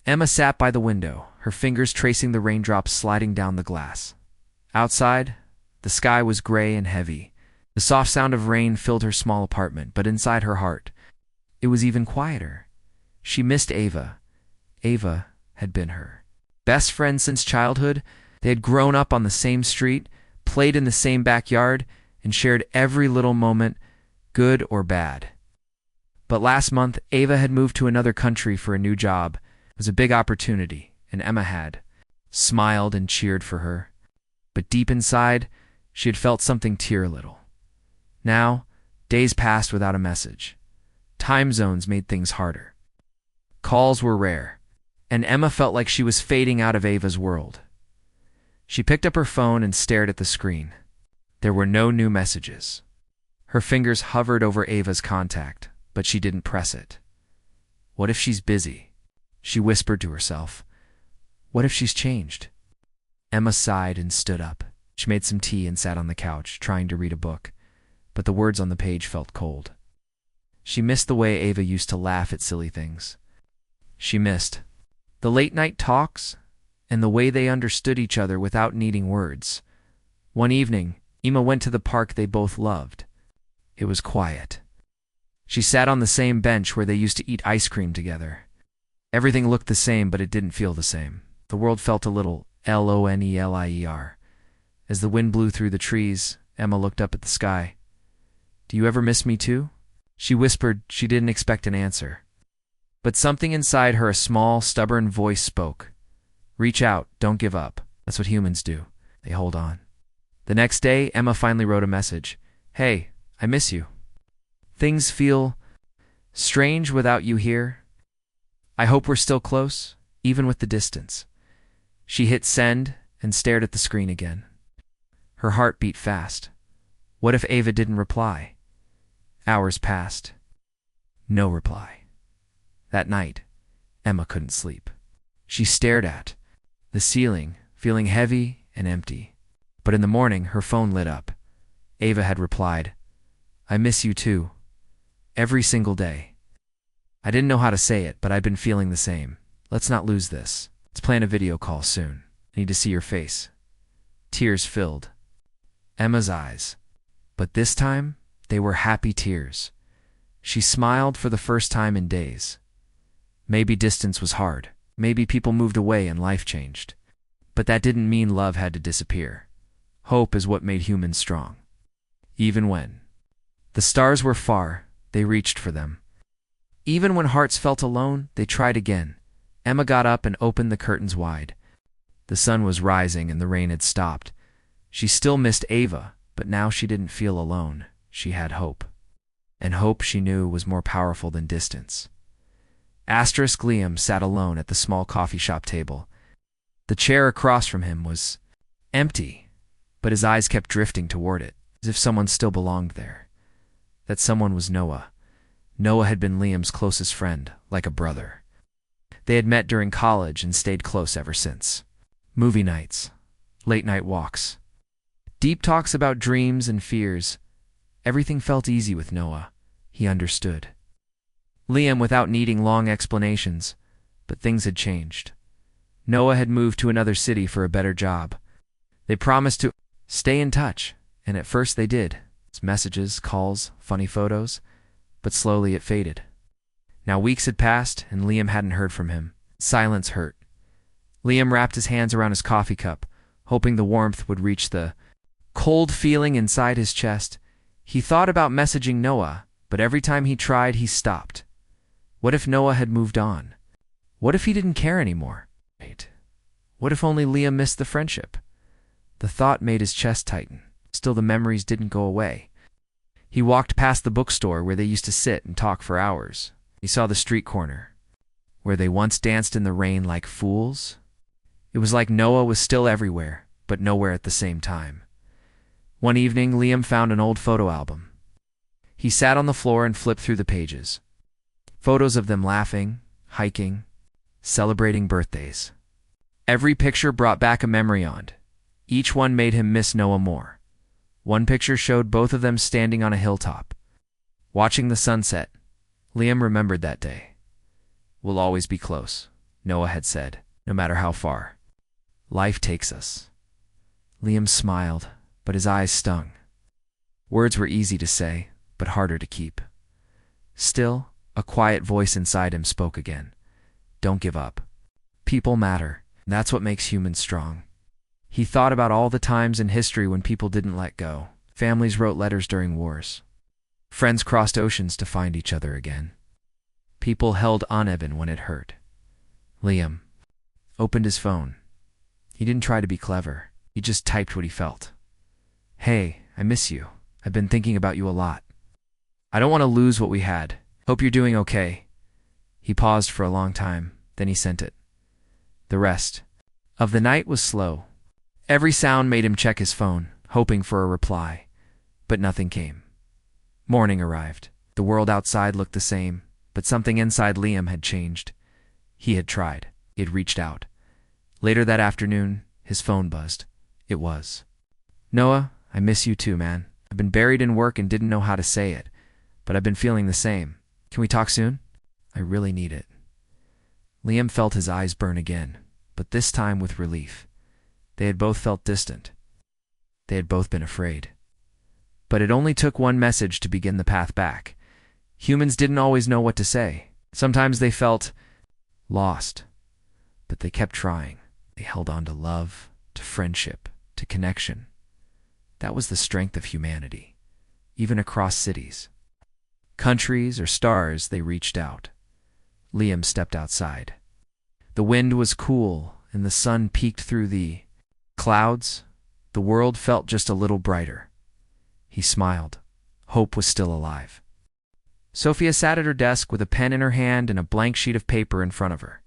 Emma sat by the window, her fingers tracing the raindrops sliding down the glass. Outside, the sky was gray and heavy. The soft sound of rain filled her small apartment, but inside her heart, it was even quieter. She missed Ava. Ava had been her best friend since childhood. They had grown up on the same street, played in the same backyard, and shared every little moment, good or bad. But last month, Ava had moved to another country for a new job. It was a big opportunity, and Emma had smiled and cheered for her. But deep inside, she had felt something tear a little. Now, days passed without a message. Time zones made things harder. Calls were rare, and Emma felt like she was fading out of Ava's world. She picked up her phone and stared at the screen. There were no new messages. Her fingers hovered over Ava's contact, but she didn't press it. What if she's busy? She whispered to herself. What if she's changed? Emma sighed and stood up. She made some tea and sat on the couch, trying to read a book, but the words on the page felt cold. She missed the way Ava used to laugh at silly things. She missed the late-night talks and the way they understood each other without needing words. One evening, Emma went to the park they both loved. It was quiet. She sat on the same bench where they used to eat ice cream together. Everything looked the same, but it didn't feel the same. The world felt a little lonelier. As the wind blew through the trees, Emma looked up at the sky. "Do you ever miss me too?" She whispered. She didn't expect an answer. But something inside her, a small, stubborn voice spoke. Reach out, don't give up. That's what humans do. They hold on. The next day, Emma finally wrote a message. Hey, I miss you. Things feel strange without you here. I hope we're still close, even with the distance. She hit send and stared at the screen again. Her heart beat fast. What if Ava didn't reply? Hours passed. No reply. That night, Emma couldn't sleep. She stared at the ceiling, feeling heavy and empty. But in the morning, her phone lit up. Ava had replied, I miss you too. Every single day. I didn't know how to say it, but I've been feeling the same. Let's not lose this. Let's plan a video call soon. I need to see your face. Tears filled Emma's eyes. But this time, they were happy tears. She smiled for the first time in days. Maybe distance was hard. Maybe people moved away and life changed. But that didn't mean love had to disappear. Hope is what made humans strong. Even when the stars were far, they reached for them. Even when hearts felt alone, they tried again. Emma got up and opened the curtains wide. The sun was rising and the rain had stopped. She still missed Ava, but now she didn't feel alone. She had hope. And hope, she knew, was more powerful than distance. Liam sat alone at the small coffee shop table. The chair across from him was empty, but his eyes kept drifting toward it, as if someone still belonged there. That someone was Noah. Noah had been Liam's closest friend, like a brother. They had met during college and stayed close ever since. Movie nights, late-night walks, deep talks about dreams and fears. Everything felt easy with Noah. He understood Liam without needing long explanations, but things had changed. Noah had moved to another city for a better job. They promised to stay in touch, and at first they did. It's messages, calls, funny photos, but slowly it faded. Now weeks had passed, and Liam hadn't heard from him. Silence hurt. Liam wrapped his hands around his coffee cup, hoping the warmth would reach the cold feeling inside his chest. He thought about messaging Noah, but every time he tried, he stopped. What if Noah had moved on? What if he didn't care anymore? What if only Liam missed the friendship? The thought made his chest tighten. Still, the memories didn't go away. He walked past the bookstore where they used to sit and talk for hours. He saw the street corner, where they once danced in the rain like fools. It was like Noah was still everywhere, but nowhere at the same time. One evening, Liam found an old photo album. He sat on the floor and flipped through the pages. Photos of them laughing, hiking, celebrating birthdays. Every picture brought back a memory. Each one made him miss Noah more. One picture showed both of them standing on a hilltop, watching the sunset. Liam remembered that day. We'll always be close. Noah had said, no matter how far life takes us. Liam smiled, but his eyes stung. Words were easy to say, but harder to keep. Still, a quiet voice inside him spoke again. Don't give up. People matter. That's what makes humans strong. He thought about all the times in history when people didn't let go. Families wrote letters during wars. Friends crossed oceans to find each other again. People held on even when it hurt. Liam opened his phone. He didn't try to be clever. He just typed what he felt. Hey, I miss you. I've been thinking about you a lot. I don't want to lose what we had. Hope you're doing okay. He paused for a long time, then he sent it. The rest of the night was slow. Every sound made him check his phone, hoping for a reply, but nothing came. Morning arrived. The world outside looked the same, but something inside Liam had changed. He had tried. He had reached out. Later that afternoon, his phone buzzed. It was Noah, I miss you too, man. I've been buried in work and didn't know how to say it, but I've been feeling the same. Can we talk soon? I really need it. Liam felt his eyes burn again, but this time with relief. They had both felt distant. They had both been afraid. But it only took one message to begin the path back. Humans didn't always know what to say. Sometimes they felt lost, but they kept trying. They held on to love, to friendship, to connection. That was the strength of humanity, even across cities. Countries or stars, they reached out. Liam stepped outside. The wind was cool, and the sun peeked through the clouds. The world felt just a little brighter. He smiled. Hope was still alive. Sophia sat at her desk with a pen in her hand and a blank sheet of paper in front of her.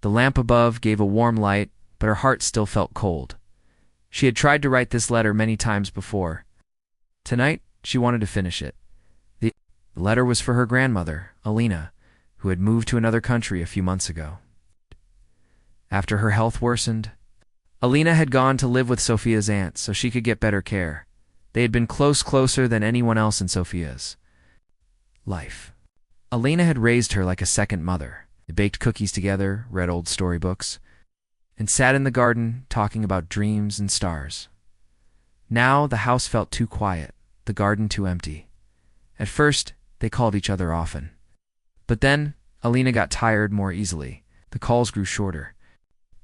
The lamp above gave a warm light, but her heart still felt cold. She had tried to write this letter many times before. Tonight, she wanted to finish it. The letter was for her grandmother, Alina, who had moved to another country a few months ago. After her health worsened, Alina had gone to live with Sophia's aunt so she could get better care. They had been closer than anyone else in Sophia's life. Alina had raised her like a second mother. They baked cookies together, read old storybooks, and sat in the garden talking about dreams and stars. Now the house felt too quiet, the garden too empty. At first, they called each other often. But then, Alina got tired more easily. The calls grew shorter.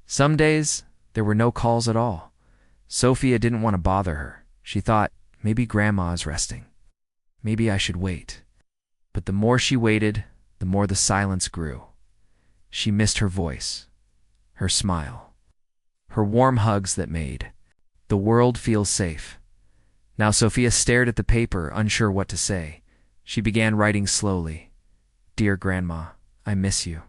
Some days, there were no calls at all. Sophia didn't want to bother her. She thought, maybe Grandma is resting. Maybe I should wait. But the more she waited, the more the silence grew. She missed her voice, her smile, her warm hugs that made the world feel safe. Now Sophia stared at the paper, unsure what to say. She began writing slowly. Dear Grandma, I miss you.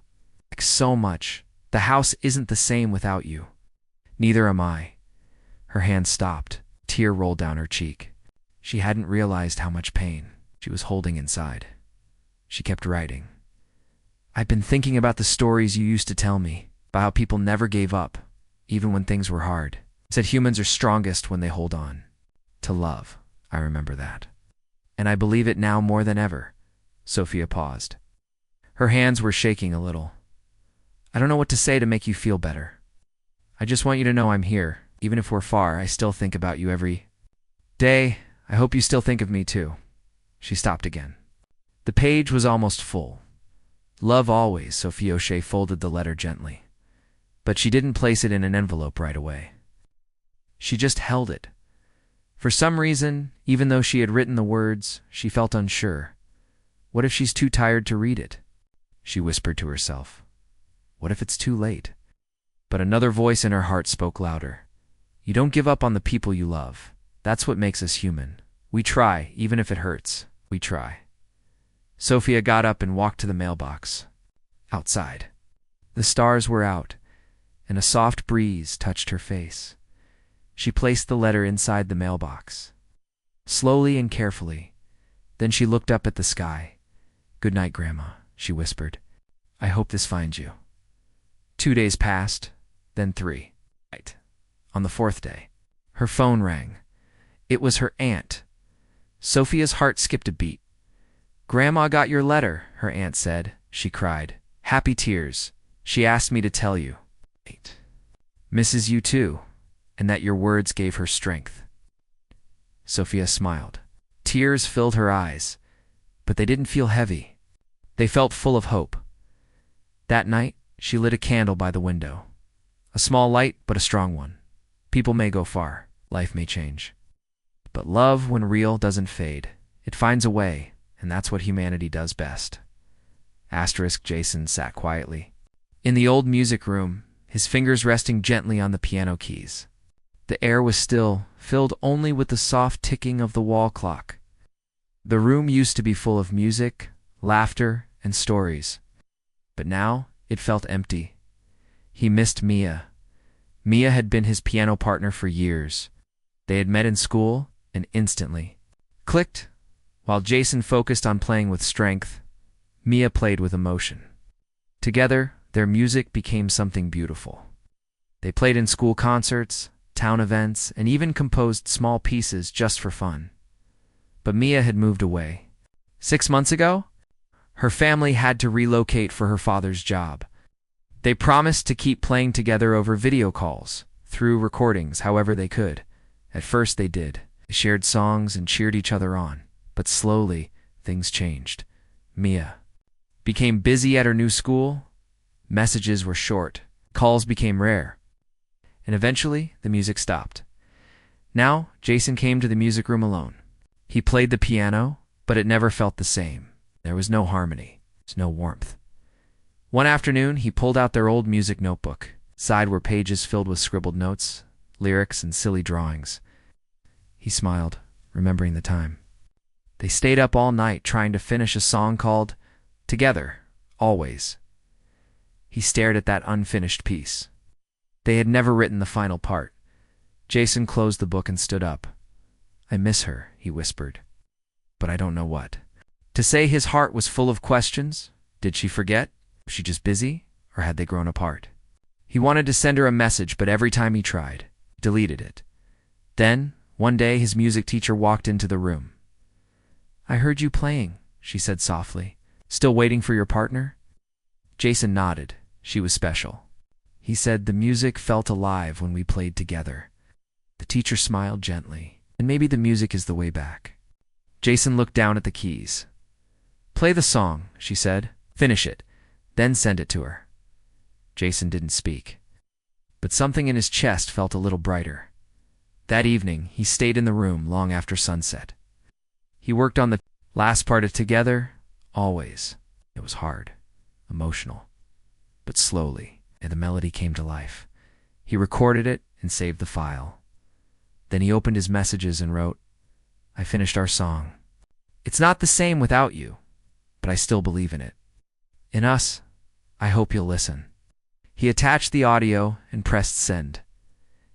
Like so much. The house isn't the same without you. Neither am I. Her hand stopped. A tear rolled down her cheek. She hadn't realized how much pain she was holding inside. She kept writing. I've been thinking about the stories you used to tell me, about how people never gave up, even when things were hard. Said humans are strongest when they hold on. To love. I remember that. And I believe it now more than ever. Sophia paused. Her hands were shaking a little. I don't know what to say to make you feel better. I just want you to know I'm here. Even if we're far, I still think about you every day. I hope you still think of me too. She stopped again. The page was almost full. Love always, Sophia O'Shea folded the letter gently. But she didn't place it in an envelope right away. She just held it. For some reason, even though she had written the words, she felt unsure. What if she's too tired to read it? She whispered to herself. What if it's too late? But another voice in her heart spoke louder. You don't give up on the people you love. That's what makes us human. We try, even if it hurts. We try. Sophia got up and walked to the mailbox. Outside. The stars were out, and a soft breeze touched her face. She placed the letter inside the mailbox. Slowly and carefully. Then she looked up at the sky. Good night, Grandma, she whispered. I hope this finds you. 2 days passed, then 3. Right. On the 4th day, her phone rang. It was her aunt. Sophia's heart skipped a beat. Grandma got your letter, her aunt said. She cried. Happy tears. She asked me to tell you. Misses you too, and that your words gave her strength. Sophia smiled. Tears filled her eyes, but they didn't feel heavy. They felt full of hope. That night, she lit a candle by the window. A small light, but a strong one. People may go far, life may change. But love, when real, doesn't fade. It finds a way, and that's what humanity does best. Jason sat quietly. In the old music room, his fingers resting gently on the piano keys. The air was still, filled only with the soft ticking of the wall clock. The room used to be full of music, laughter, and stories. But now, it felt empty. He missed Mia. Mia had been his piano partner for years. They had met in school, and instantly clicked. While Jason focused on playing with strength, Mia played with emotion. Together, their music became something beautiful. They played in school concerts, town events, and even composed small pieces just for fun. But Mia had moved away. 6 months ago, her family had to relocate for her father's job. They promised to keep playing together over video calls, through recordings, however they could. At first they did. They shared songs and cheered each other on. But slowly, things changed. Mia became busy at her new school. Messages were short. Calls became rare. And eventually, the music stopped. Now, Jason came to the music room alone. He played the piano, but it never felt the same. There was no harmony. There was no warmth. One afternoon, he pulled out their old music notebook. Side were pages filled with scribbled notes, lyrics, and silly drawings. He smiled, remembering the time. They stayed up all night trying to finish a song called Together, Always. He stared at that unfinished piece. They had never written the final part. Jason closed the book and stood up. I miss her, he whispered. But I don't know what. To say his heart was full of questions. Did she forget? Was she just busy? Or had they grown apart? He wanted to send her a message, but every time he tried, he deleted it. Then, one day, his music teacher walked into the room. I heard you playing, she said softly. Still waiting for your partner? Jason nodded. She was special. He said the music felt alive when we played together. The teacher smiled gently. And maybe the music is the way back. Jason looked down at the keys. Play the song, she said. Finish it. Then send it to her. Jason didn't speak. But something in his chest felt a little brighter. That evening, he stayed in the room long after sunset. He worked on the last part of Together, Always. It was hard, emotional. But slowly, the melody came to life. He recorded it and saved the file. Then he opened his messages and wrote, I finished our song. It's not the same without you, but I still believe in it. In us, I hope you'll listen. He attached the audio and pressed send.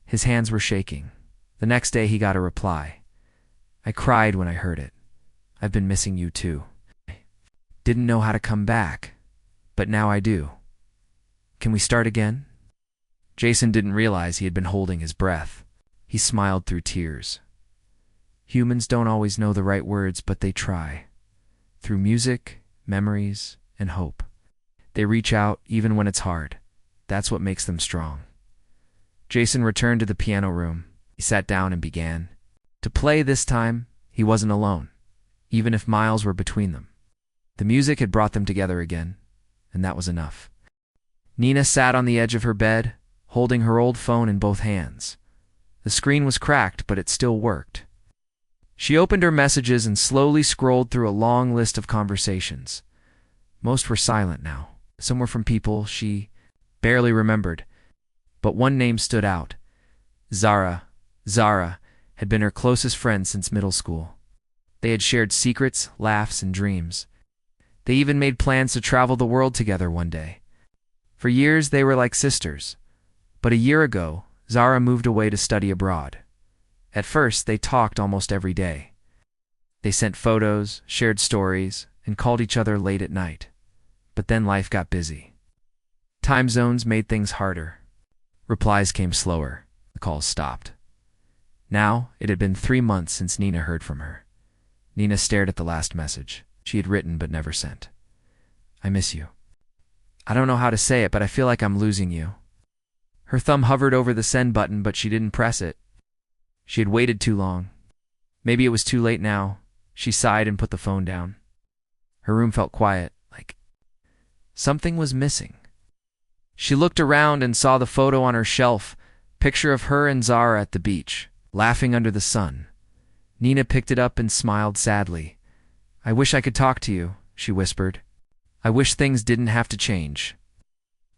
His hands were shaking. The next day he got a reply. I cried when I heard it. I've been missing you too. Didn't know how to come back, but now I do. Can we start again? Jason didn't realize he had been holding his breath. He smiled through tears. Humans don't always know the right words, but they try. Through music, memories, and hope. They reach out even when it's hard. That's what makes them strong. Jason returned to the piano room. He sat down and began to play. This time, he wasn't alone, even if miles were between them. The music had brought them together again, and that was enough. Nina sat on the edge of her bed, holding her old phone in both hands. The screen was cracked, but it still worked. She opened her messages and slowly scrolled through a long list of conversations. Most were silent now. Some were from people she barely remembered, but one name stood out. Zara. Zara had been her closest friend since middle school. They had shared secrets, laughs, and dreams. They even made plans to travel the world together one day. For years, they were like sisters. But a year ago, Zara moved away to study abroad. At first, they talked almost every day. They sent photos, shared stories, and called each other late at night. But then life got busy. Time zones made things harder. Replies came slower. The calls stopped. Now, it had been 3 months since Nina heard from her. Nina stared at the last message she had written but never sent. I miss you. I don't know how to say it, but I feel like I'm losing you. Her thumb hovered over the send button, but she didn't press it. She had waited too long. Maybe it was too late now. She sighed and put the phone down. Her room felt quiet, like something was missing. She looked around and saw the photo on her shelf, picture of her and Zara at the beach, laughing under the sun. Nina picked it up and smiled sadly. I wish I could talk to you, she whispered. I wish things didn't have to change.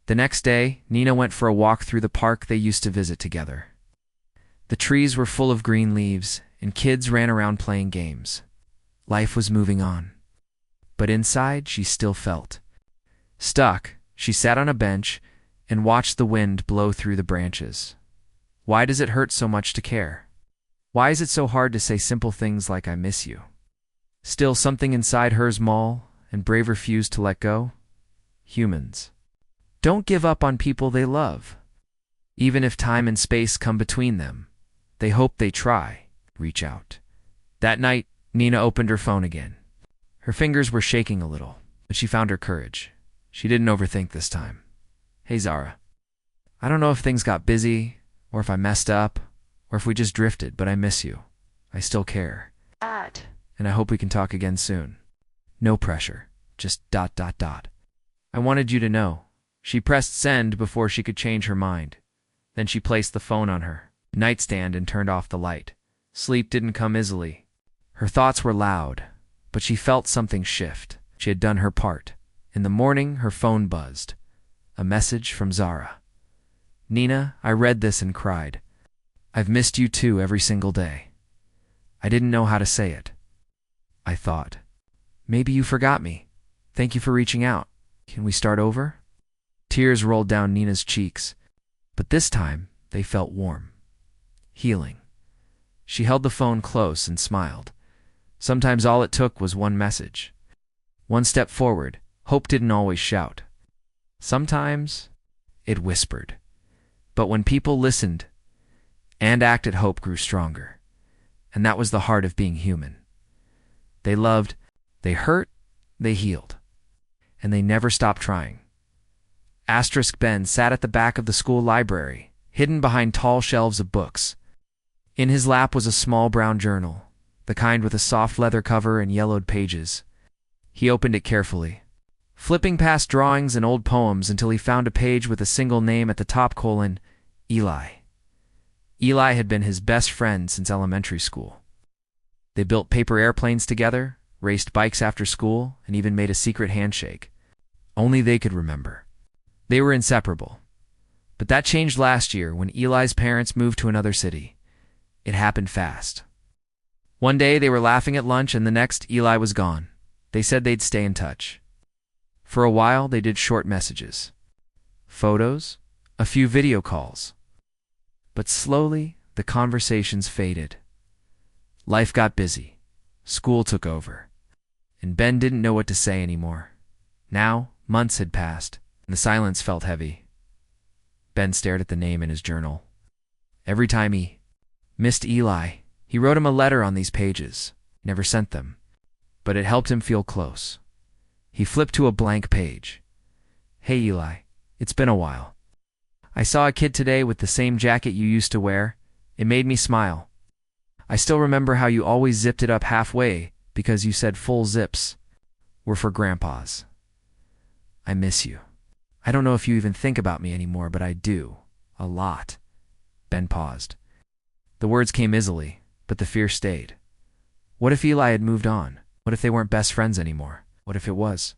The next day, Nina went for a walk through the park they used to visit together. The trees were full of green leaves, and kids ran around playing games. Life was moving on. But inside, she still felt stuck. She sat on a bench and watched the wind blow through the branches. Why does it hurt so much to care? Why is it so hard to say simple things like I miss you? Still, something inside her small and brave refused to let go. Humans don't give up on people they love. Even if time and space come between them, they hope, they try, reach out. That night, Nina opened her phone again. Her fingers were shaking a little, but she found her courage. She didn't overthink this time. Hey Zara, I don't know if things got busy, or if I messed up, or if we just drifted, but I miss you. I still care. And I hope we can talk again soon. No pressure, just ... I wanted you to know. She pressed send before she could change her mind. Then she placed the phone on her nightstand and turned off the light. Sleep didn't come easily. Her thoughts were loud, but she felt something shift. She had done her part. In the morning, her phone buzzed. A message from Zara. Nina, I read this and cried. I've missed you too every single day. I didn't know how to say it. I thought, maybe you forgot me. Thank you for reaching out. Can we start over? Tears rolled down Nina's cheeks, but this time they felt warm. Healing. She held the phone close and smiled. Sometimes all it took was one message. One step forward. Hope didn't always shout. Sometimes it whispered. But when people listened and acted, hope grew stronger. And that was the heart of being human. They loved, they hurt, they healed. And they never stopped trying. Ben sat at the back of the school library, hidden behind tall shelves of books. In his lap was a small brown journal, the kind with a soft leather cover and yellowed pages. He opened it carefully, flipping past drawings and old poems until he found a page with a single name at the top: Eli. Eli had been his best friend since elementary school. They built paper airplanes together, raced bikes after school, and even made a secret handshake. Only they could remember. They were inseparable. But that changed last year when Eli's parents moved to another city. It happened fast. One day they were laughing at lunch, and the next Eli was gone. They said they'd stay in touch. For a while they did short messages, photos, a few video calls. But slowly the conversations faded. Life got busy. School took over. And Ben didn't know what to say anymore. Now, months had passed, and the silence felt heavy. Ben stared at the name in his journal. Every time he missed Eli, he wrote him a letter on these pages. Never sent them, but it helped him feel close. He flipped to a blank page. Hey Eli, it's been a while. I saw a kid today with the same jacket you used to wear. It made me smile. I still remember how you always zipped it up halfway because you said full zips were for grandpas. I miss you. I don't know if you even think about me anymore, but I do. A lot. Ben paused. The words came easily, but the fear stayed. What if Eli had moved on? What if they weren't best friends anymore? What if it was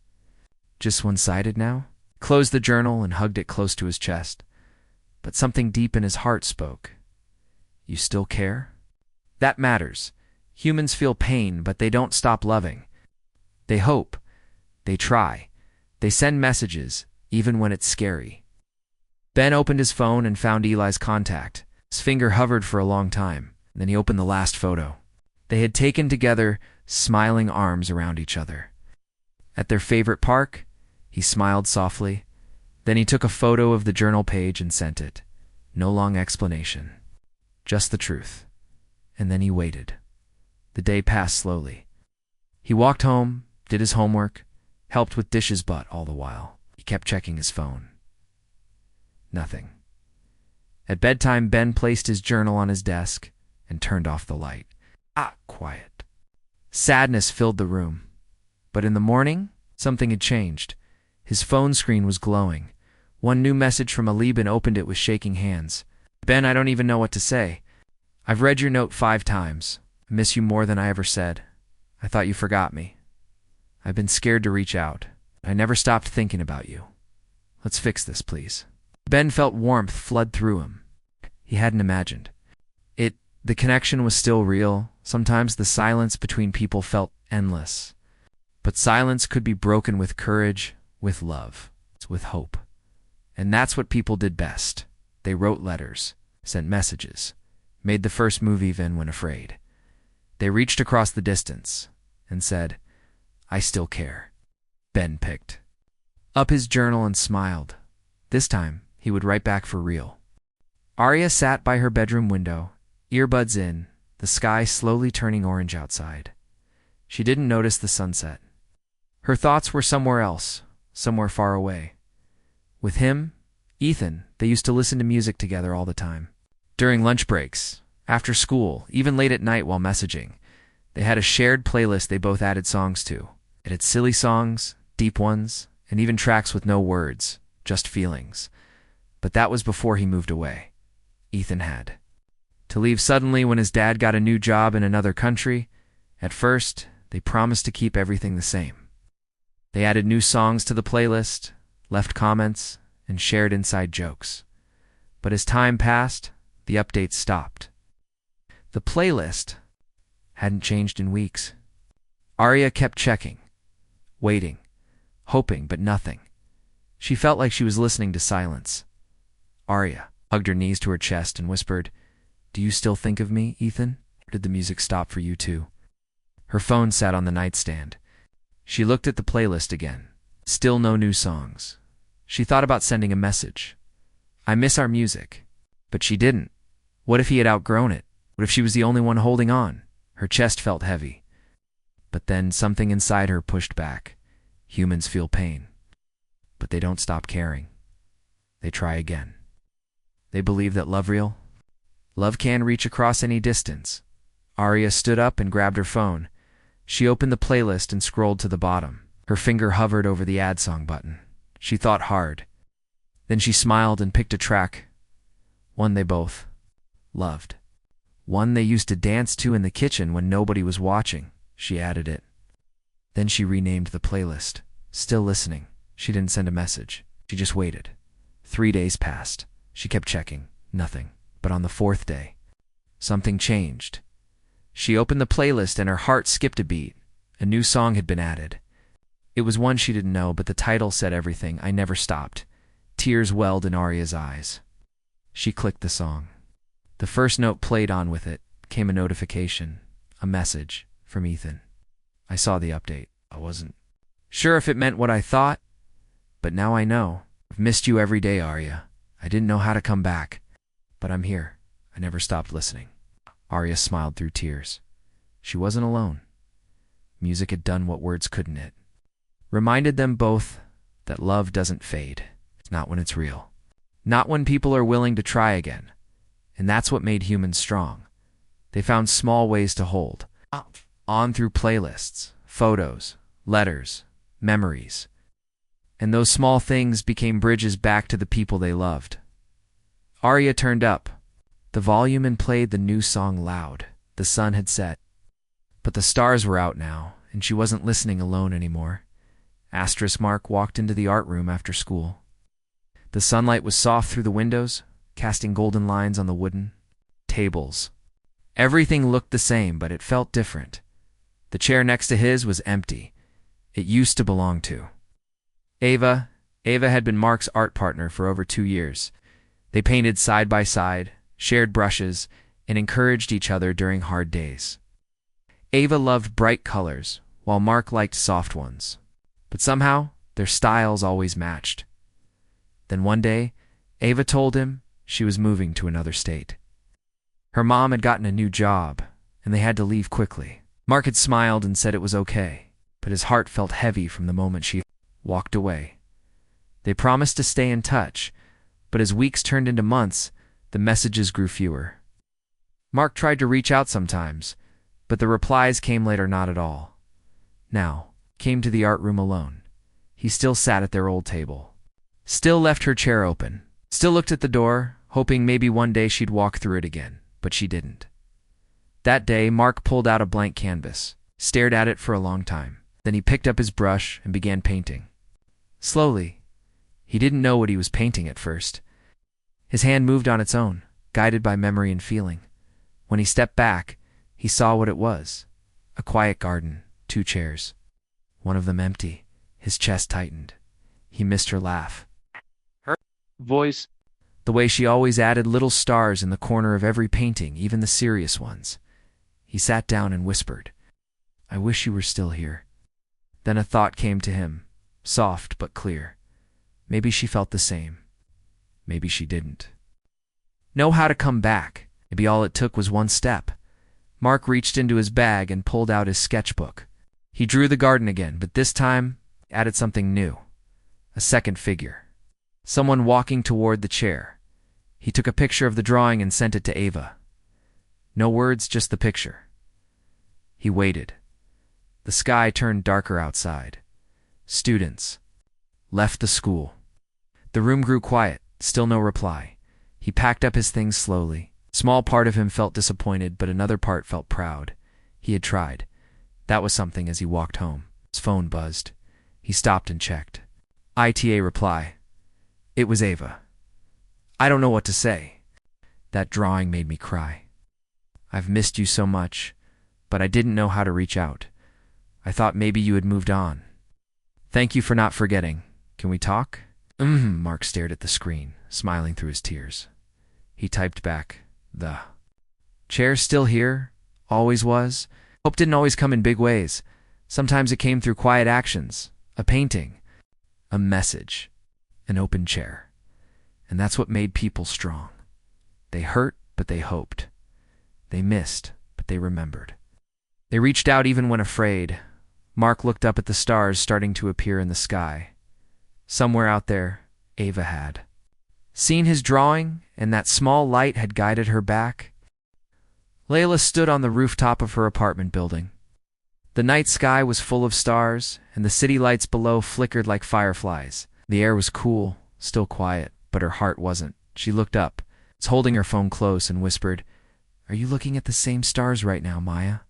just one-sided now? He closed the journal and hugged it close to his chest. But something deep in his heart spoke. You still care? That matters. Humans feel pain, but they don't stop loving. They hope. They try. They send messages, even when it's scary. Ben opened his phone and found Eli's contact. His finger hovered for a long time. Then he opened the last photo. They had taken together, smiling arms around each other. At their favorite park, he smiled softly. Then he took a photo of the journal page and sent it. No long explanation. Just the truth. And then he waited. The day passed slowly. He walked home, did his homework, helped with dishes, but all the while, He kept checking his phone. Nothing. At bedtime, Ben placed his journal on his desk and turned off the light. Quiet. Sadness filled the room. But in the morning, something had changed. His phone screen was glowing. One new message from Alibin opened it with shaking hands. Ben, I don't even know what to say. I've read your note 5 times. I miss you more than I ever said. I thought you forgot me. I've been scared to reach out. I never stopped thinking about you. Let's fix this, please. Ben felt warmth flood through him. He hadn't imagined. The connection was still real. Sometimes the silence between people felt endless. But silence could be broken with courage, with love, with hope. And that's what people did best. They wrote letters, sent messages, made the first move even when afraid. They reached across the distance and said, I still care. Ben picked up his journal and smiled. This time, he would write back for real. Arya sat by her bedroom window, earbuds in, the sky slowly turning orange outside. She didn't notice the sunset. Her thoughts were somewhere else, somewhere far away. With him, Ethan, they used to listen to music together all the time. During lunch breaks, after school, even late at night while messaging, they had a shared playlist they both added songs to. It had silly songs, deep ones, and even tracks with no words, just feelings. But that was before he moved away. Ethan had to leave suddenly when his dad got a new job in another country. At first, they promised to keep everything the same. They added new songs to the playlist, left comments, and shared inside jokes. But as time passed, the updates stopped. The playlist hadn't changed in weeks. Arya kept checking, waiting, hoping, but nothing. She felt like she was listening to silence. Arya hugged her knees to her chest and whispered, Do you still think of me, Ethan? Or did the music stop for you too? Her phone sat on the nightstand. She looked at the playlist again. Still no new songs. She thought about sending a message. I miss our music. But she didn't. What if he had outgrown it? What if she was the only one holding on? Her chest felt heavy. But then something inside her pushed back. Humans feel pain. But they don't stop caring. They try again. They believe that love can reach across any distance. Arya stood up and grabbed her phone. She opened the playlist and scrolled to the bottom. Her finger hovered over the add song button. She thought hard. Then she smiled and picked a track. One they both loved. One they used to dance to in the kitchen when nobody was watching. She added it. Then she renamed the playlist. Still listening. She didn't send a message. She just waited. 3 days passed. She kept checking. Nothing. But on the 4th day, something changed. She opened the playlist and her heart skipped a beat. A new song had been added. It was one she didn't know, but the title said everything. I Never Stopped. Tears welled in Arya's eyes. She clicked the song. The first note played on with it. Came a notification. A message from Ethan. I saw the update. I wasn't sure if it meant what I thought, but now I know. I've missed you every day, Arya. I didn't know how to come back. But I'm here. I never stopped listening. Arya smiled through tears. She wasn't alone. Music had done what words couldn't. It reminded them both that love doesn't fade. It's not when it's real. Not when people are willing to try again. And that's what made humans strong. They found small ways to hold on through playlists, photos, letters, memories. And those small things became bridges back to the people they loved. Arya turned up the volume and played the new song loud. The sun had set. But the stars were out now, and she wasn't listening alone anymore. Mark walked into the art room after school. The sunlight was soft through the windows, casting golden lines on the wooden tables. Everything looked the same, but it felt different. The chair next to his was empty. It used to belong to Ava. Ava had been Mark's art partner for over 2 years. They painted side by side, shared brushes, and encouraged each other during hard days. Ava loved bright colors, while Mark liked soft ones. But somehow, their styles always matched. Then one day, Ava told him she was moving to another state. Her mom had gotten a new job, and they had to leave quickly. Mark had smiled and said it was okay, but his heart felt heavy from the moment she walked away. They promised to stay in touch, but as weeks turned into months, the messages grew fewer. Mark tried to reach out sometimes, but the replies came later not at all. Now, came to the art room alone. He still sat at their old table. Still left her chair open. Still looked at the door, hoping maybe one day she'd walk through it again, but she didn't. That day, Mark pulled out a blank canvas, stared at it for a long time. Then he picked up his brush and began painting. Slowly. He didn't know what he was painting at first. His hand moved on its own, guided by memory and feeling. When he stepped back, he saw what it was. A quiet garden, 2 chairs. One of them empty. His chest tightened. He missed her laugh. Her voice. The way she always added little stars in the corner of every painting, even the serious ones. He sat down and whispered, "I wish you were still here." Then a thought came to him, soft but clear. Maybe she felt the same. Maybe she didn't. Know how to come back. Maybe all it took was one step. Mark reached into his bag and pulled out his sketchbook. He drew the garden again, but this time added something new. A second figure. Someone walking toward the chair. He took a picture of the drawing and sent it to Ava. No words, just the picture. He waited. The sky turned darker outside. Students left the school. The room grew quiet, still no reply. He packed up his things slowly. A small part of him felt disappointed, but another part felt proud. He had tried. That was something as he walked home. His phone buzzed. He stopped and checked. ITA reply. It was Ava. "I don't know what to say. That drawing made me cry. I've missed you so much, but I didn't know how to reach out. I thought maybe you had moved on. Thank you for not forgetting. Can we talk?" Mark stared at the screen, smiling through his tears. He typed back, "The chair's still here, always was." Hope didn't always come in big ways. Sometimes it came through quiet actions, a painting, a message, an open chair. And that's what made people strong. They hurt, but they hoped. They missed, but they remembered. They reached out even when afraid. Mark looked up at the stars starting to appear in the sky. Somewhere out there, Ava had seen his drawing, and that small light had guided her back. Layla stood on the rooftop of her apartment building. The night sky was full of stars, and the city lights below flickered like fireflies. The air was cool, still quiet, but her heart wasn't. She looked up, holding her phone close, and whispered, "Are you looking at the same stars right now, Maya?"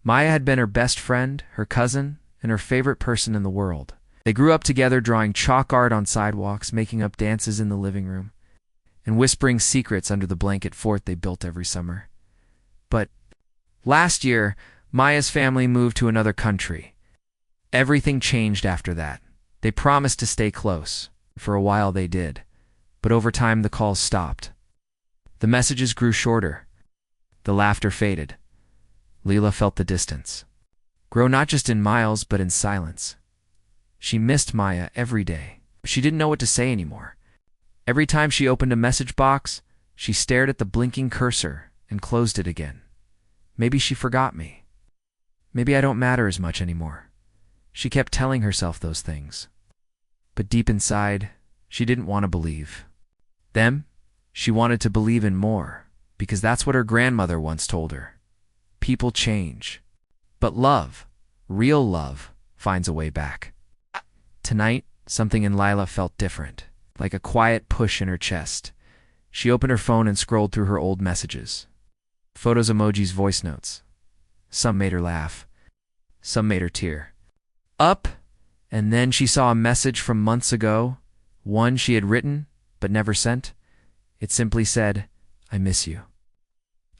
Maya had been her best friend, her cousin, and her favorite person in the world. They grew up together drawing chalk art on sidewalks, making up dances in the living room, and whispering secrets under the blanket fort they built every summer. But last year, Maya's family moved to another country. Everything changed after that. They promised to stay close. For a while they did. But over time the calls stopped. The messages grew shorter. The laughter faded. Leela felt the distance grow not just in miles but in silence. She missed Maya every day. She didn't know what to say anymore. Every time she opened a message box, she stared at the blinking cursor and closed it again. Maybe she forgot me. Maybe I don't matter as much anymore. She kept telling herself those things. But deep inside, she didn't want to believe them. She wanted to believe in more, because that's what her grandmother once told her. People change. But love, real love, finds a way back. Tonight, something in Lila felt different, like a quiet push in her chest. She opened her phone and scrolled through her old messages. Photos, emojis, voice notes. Some made her laugh. Some made her tear up, and then she saw a message from months ago, one she had written but never sent. It simply said, "I miss you.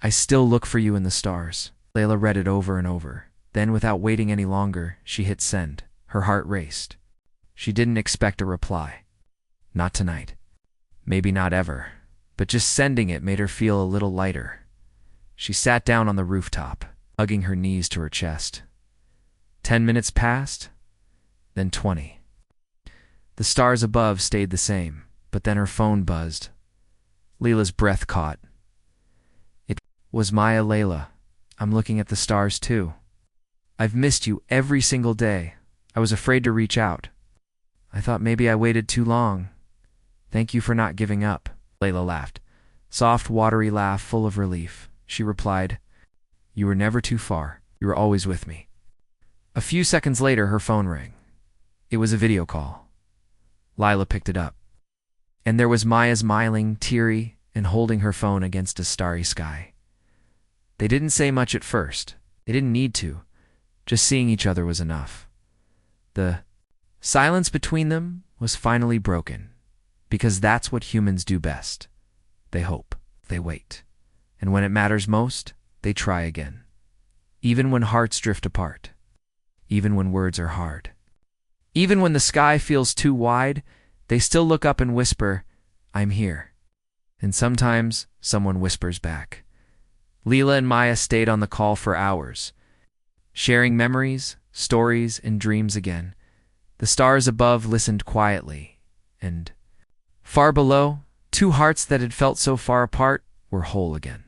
I still look for you in the stars." Layla read it over and over. Then, without waiting any longer, she hit send. Her heart raced. She didn't expect a reply. Not tonight. Maybe not ever. But just sending it made her feel a little lighter. She sat down on the rooftop, hugging her knees to her chest. 10 minutes passed, then 20. The stars above stayed the same, but then her phone buzzed. Leela's breath caught. It was Maya. "Layla, I'm looking at the stars too. I've missed you every single day. I was afraid to reach out. I thought maybe I waited too long. Thank you for not giving up. Layla laughed. Soft, watery laugh full of relief. She replied, You were never too far. You were always with me. A few seconds later, her phone rang. It was a video call. Lila picked it up. And there was Maya smiling, teary, and holding her phone against a starry sky. They didn't say much at first. They didn't need to. Just seeing each other was enough. The silence between them was finally broken, because that's what humans do best. They hope, they wait, and when it matters most, they try again. Even when hearts drift apart. Even when words are hard. Even when the sky feels too wide, they still look up and whisper, I'm here. And sometimes someone whispers back. Leela and Maya stayed on the call for hours, sharing memories, stories, and dreams again. The stars above listened quietly, and far below, two hearts that had felt so far apart were whole again.